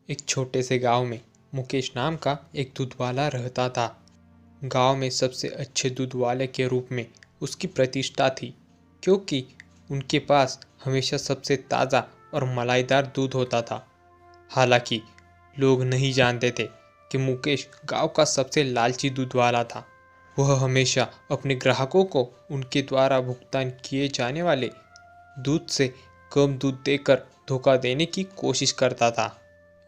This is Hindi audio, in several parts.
एक छोटे से गांव में मुकेश नाम का एक दूध वाला रहता था। गांव में सबसे अच्छे दूध वाले के रूप में उसकी प्रतिष्ठा थी, क्योंकि उनके पास हमेशा सबसे ताज़ा और मलाईदार दूध होता था। हालांकि लोग नहीं जानते थे कि मुकेश गांव का सबसे लालची दूध वाला था। वह हमेशा अपने ग्राहकों को उनके द्वारा भुगतान किए जाने वाले दूध से कम दूध देकर धोखा देने की कोशिश करता था।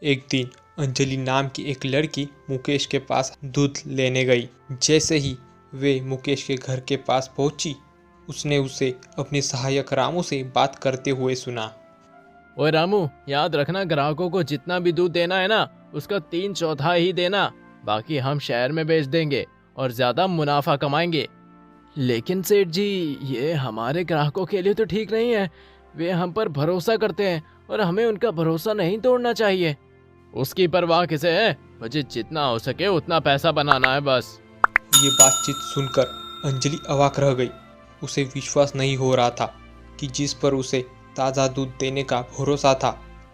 एक दिन अंजलि नाम की एक लड़की मुकेश के पास दूध लेने गई। जैसे ही वे मुकेश के घर के पास पहुंची, उसने उसे अपने सहायक रामू से बात करते हुए सुना। ओए रामू, याद रखना ग्राहकों को जितना भी दूध देना है ना, उसका 3/4 ही देना। बाकी हम शहर में बेच देंगे और ज्यादा मुनाफा कमाएंगे। लेकिन सेठ जी, ये हमारे ग्राहकों के लिए तो ठीक नहीं है। वे हम पर भरोसा करते हैं और हमें उनका भरोसा नहीं तोड़ना चाहिए। उसकी परवाह किसे है? मुझे जितना हो सके उतना पैसा बनाना है बस। ये बातचीत सुनकर अंजलि अवाक रह गई। उसे विश्वास नहीं हो रहा था कि जिस पर उसे ताज़ा दूध देने का भरोसा था,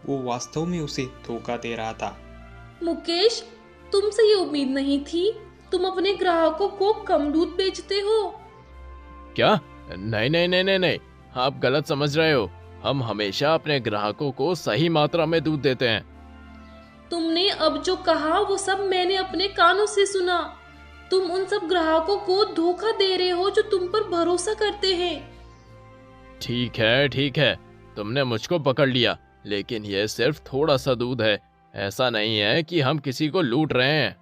वो वास्तव में उसे धोखा दे रहा था। मुकेश, तुमसे ये उम्मीद नहीं थी। तुम अपने ग्राहकों को कम दूध बेचते हो। क्या? नहीं नहीं नहीं नहीं नहीं, आप गलत समझ रहे हो। हम हमेशा अपने ग्राहकों को सही मात्रा में दूध देते हैं। तुमने अब जो कहा वो सब मैंने अपने कानों से सुना। तुम उन सब ग्राहकों को धोखा दे रहे हो जो तुम पर भरोसा करते हैं। ठीक है, तुमने मुझको पकड़ लिया, लेकिन यह सिर्फ थोड़ा सा दूध है। ऐसा नहीं है कि हम किसी को लूट रहे हैं।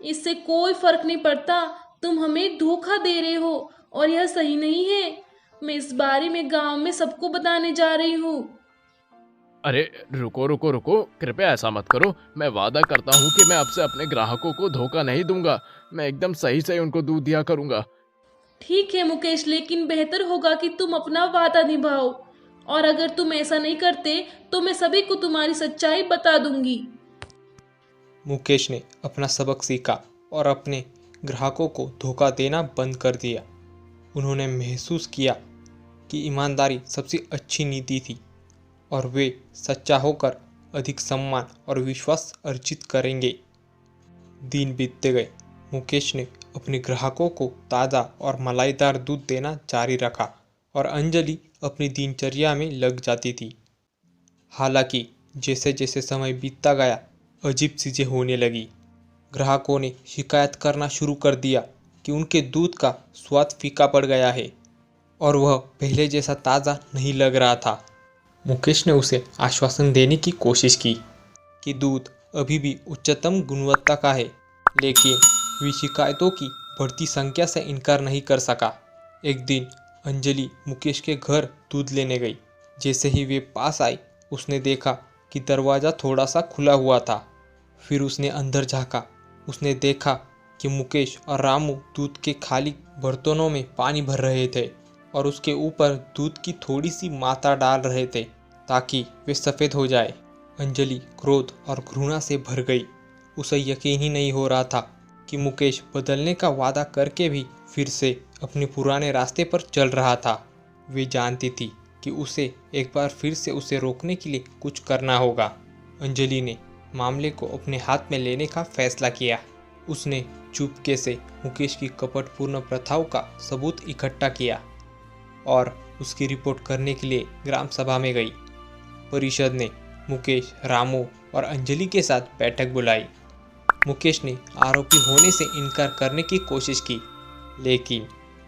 इससे कोई फर्क नहीं पड़ता। तुम हमें धोखा दे रहे हो और यह सही नहीं है। मैं इस बारे में गांव में सबको बताने जा रही हूँ। अरे रुको रुको रुको, कृपया ऐसा मत करो। मैं वादा करता हूँ कि मैं आपसे अपने ग्राहकों को धोखा नहीं दूंगा। मैं एकदम सही से उनको दूध दिया करूंगा। ठीक है मुकेश, लेकिन बेहतर होगा कि तुम अपना वादा निभाओ। और अगर तुम ऐसा नहीं करते तो मैं सभी को तुम्हारी सच्चाई बता दूंगी। मुकेश ने अपना सबक सीखा और अपने ग्राहकों को धोखा देना बंद कर दिया। उन्होंने महसूस किया कि ईमानदारी सबसे अच्छी नीति थी और वे सच्चा होकर अधिक सम्मान और विश्वास अर्जित करेंगे। दिन बीतते गए। मुकेश ने अपने ग्राहकों को ताज़ा और मलाईदार दूध देना जारी रखा और अंजलि अपनी दिनचर्या में लग जाती थी। हालांकि जैसे जैसे समय बीतता गया, अजीब चीज़ें होने लगी। ग्राहकों ने शिकायत करना शुरू कर दिया कि उनके दूध का स्वाद फीका पड़ गया है और वह पहले जैसा ताज़ा नहीं लग रहा था। मुकेश ने उसे आश्वासन देने की कोशिश की कि दूध अभी भी उच्चतम गुणवत्ता का है, लेकिन वे शिकायतों की बढ़ती संख्या से इनकार नहीं कर सका। एक दिन अंजलि मुकेश के घर दूध लेने गई। जैसे ही वे पास आई, उसने देखा कि दरवाज़ा थोड़ा सा खुला हुआ था। फिर उसने अंदर झांका। उसने देखा कि मुकेश और रामू दूध के खाली बर्तनों में पानी भर रहे थे और उसके ऊपर दूध की थोड़ी सी मात्रा डाल रहे थे ताकि वे सफ़ेद हो जाए। अंजलि क्रोध और घृणा से भर गई। उसे यकीन ही नहीं हो रहा था कि मुकेश बदलने का वादा करके भी फिर से अपने पुराने रास्ते पर चल रहा था। वे जानती थी कि उसे एक बार फिर से उसे रोकने के लिए कुछ करना होगा। अंजलि ने मामले को अपने हाथ में लेने का फैसला किया। उसने चुपके से मुकेश की कपटपूर्ण प्रथाओं का सबूत इकट्ठा किया और उसकी रिपोर्ट करने के लिए ग्राम सभा में गई। परिषद ने मुकेश, रामू और अंजलि के साथ बैठक बुलाई। मुकेश ने आरोपी होने से इनकार करने की कोशिश की, लेकिन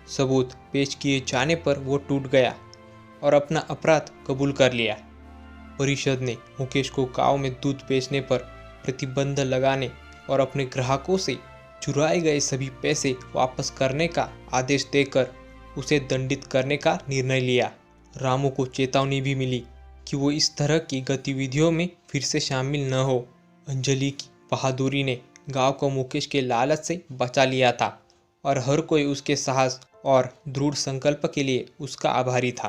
सबूत पेश किए जाने पर वो टूट गया और अपना अपराध कबूल कर लिया। परिषद ने मुकेश को गांव में दूध बेचने पर प्रतिबंध लगाने और अपने ग्राहकों से चुराए गए सभी पैसे वापस करने का आदेश देकर उसे दंडित करने का निर्णय लिया। रामू को चेतावनी भी मिली कि वो इस तरह की गतिविधियों में फिर से शामिल न हो। अंजलि की बहादुरी ने गांव को मुकेश के लालच से बचा लिया था और हर कोई उसके साहस और दृढ़ संकल्प के लिए उसका आभारी था।